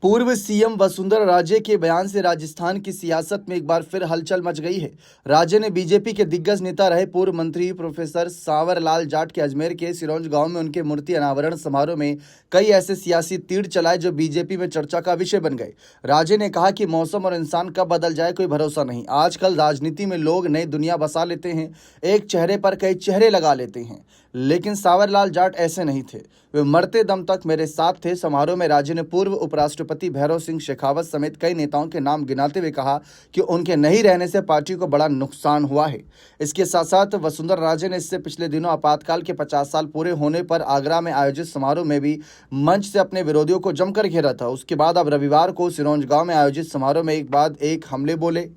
पूर्व सीएम वसुंधरा राजे के बयान से राजस्थान की सियासत में एक बार फिर हलचल मच गई है। राजे ने बीजेपी के दिग्गज नेता रहे पूर्व मंत्री प्रोफेसर सांवर लाल जाट के अजमेर के सिरोंज गांव में उनके मूर्ति अनावरण समारोह में कई ऐसे सियासी तीर चलाए जो बीजेपी में चर्चा का विषय बन गए। राजे ने कहा कि मौसम और इंसान कब बदल जाए कोई भरोसा नहीं। आजकल राजनीति में लोग नई दुनिया बसा लेते हैं, एक चेहरे पर कई चेहरे लगा लेते हैं, लेकिन सांवरलाल जाट ऐसे नहीं थे। वे मरते दम तक मेरे साथ थे। समारोह में राजे ने पूर्व उपराष्ट्रपति भैरव सिंह शेखावत समेत कई नेताओं के नाम गिनाते हुए कहा कि उनके नहीं रहने से पार्टी को बड़ा नुकसान हुआ है। इसके साथ साथ वसुंधरा राजे ने इससे पिछले दिनों आपातकाल के 50 साल पूरे होने पर आगरा में आयोजित समारोह में भी मंच से अपने विरोधियों को जमकर घेरा था। उसके बाद अब रविवार को सिरोंज गांव में आयोजित समारोह में एक बाद एक हमले बोले,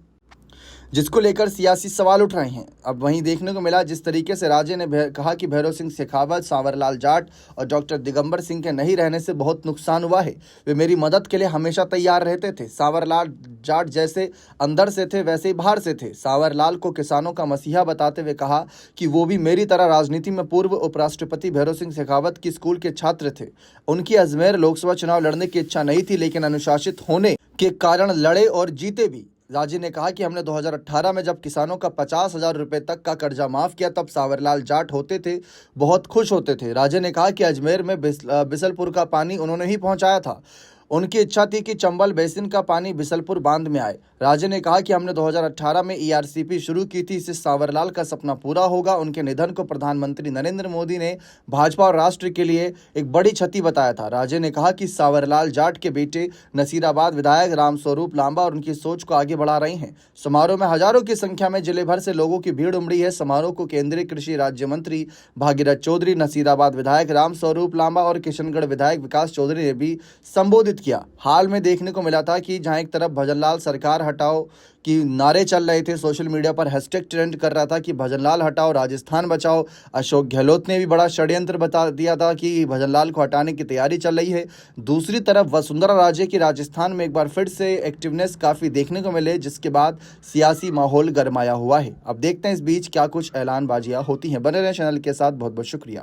जिसको लेकर सियासी सवाल उठ रहे हैं। अब वहीं देखने को मिला जिस तरीके से राजे ने कहा कि भैरव सिंह शेखावत, सांवरलाल जाट और डॉक्टर दिगंबर सिंह के नहीं रहने से बहुत नुकसान हुआ है। वे मेरी मदद के लिए हमेशा तैयार रहते थे। सांवरलाल जाट जैसे अंदर से थे वैसे ही बाहर से थे। सांवरलाल को किसानों का मसीहा बताते हुए कहा कि वो भी मेरी तरह राजनीति में पूर्व उपराष्ट्रपति भैरव सिंह शेखावत की स्कूल के छात्र थे। उनकी अजमेर लोकसभा चुनाव लड़ने की इच्छा नहीं थी, लेकिन अनुशासित होने के कारण लड़े और जीते भी। राजे ने कहा कि हमने 2018 में जब किसानों का 50,000 रुपए तक का कर्जा माफ किया तब सांवरलाल जाट होते थे, बहुत खुश होते थे। राजे ने कहा कि अजमेर में बिसलपुर का पानी उन्होंने ही पहुंचाया था। उनकी इच्छा थी कि चंबल बेसिन का पानी बिसलपुर बांध में आए। राजे ने कहा कि हमने 2018 में ईआरसीपी शुरू की थी, इससे सांवरलाल का सपना पूरा होगा। उनके निधन को प्रधानमंत्री नरेंद्र मोदी ने भाजपा और राष्ट्र के लिए एक बड़ी क्षति बताया था। राजे ने कहा कि सांवरलाल जाट के बेटे नसीराबाद विधायक रामस्वरूप लांबा और उनकी सोच को आगे बढ़ा रहे हैं। समारोह में हजारों की संख्या में जिले भर से लोगों की भीड़ उमड़ी है। समारोह को केंद्रीय कृषि राज्य मंत्री भागीरथ चौधरी, नसीराबाद विधायक रामस्वरूप लांबा और किशनगढ़ विधायक विकास चौधरी ने भी संबोधित किया। हाल में देखने को मिला था कि जहां एक तरफ भजनलाल सरकार हटाओ की नारे चल रहे थे, सोशल मीडिया पर हैशटैग ट्रेंड कर रहा था कि भजनलाल हटाओ राजस्थान बचाओ। अशोक गहलोत ने भी बड़ा षड्यंत्र बता दिया था कि भजनलाल को हटाने की तैयारी चल रही है। दूसरी तरफ वसुंधरा राजे की राजस्थान में एक बार फिर से एक्टिवनेस काफी देखने को मिले, जिसके बाद सियासी माहौल गरमाया हुआ है। अब देखते हैं इस बीच क्या कुछ ऐलानबाजियां होती हैं। बने रहें चैनल के साथ। बहुत बहुत शुक्रिया।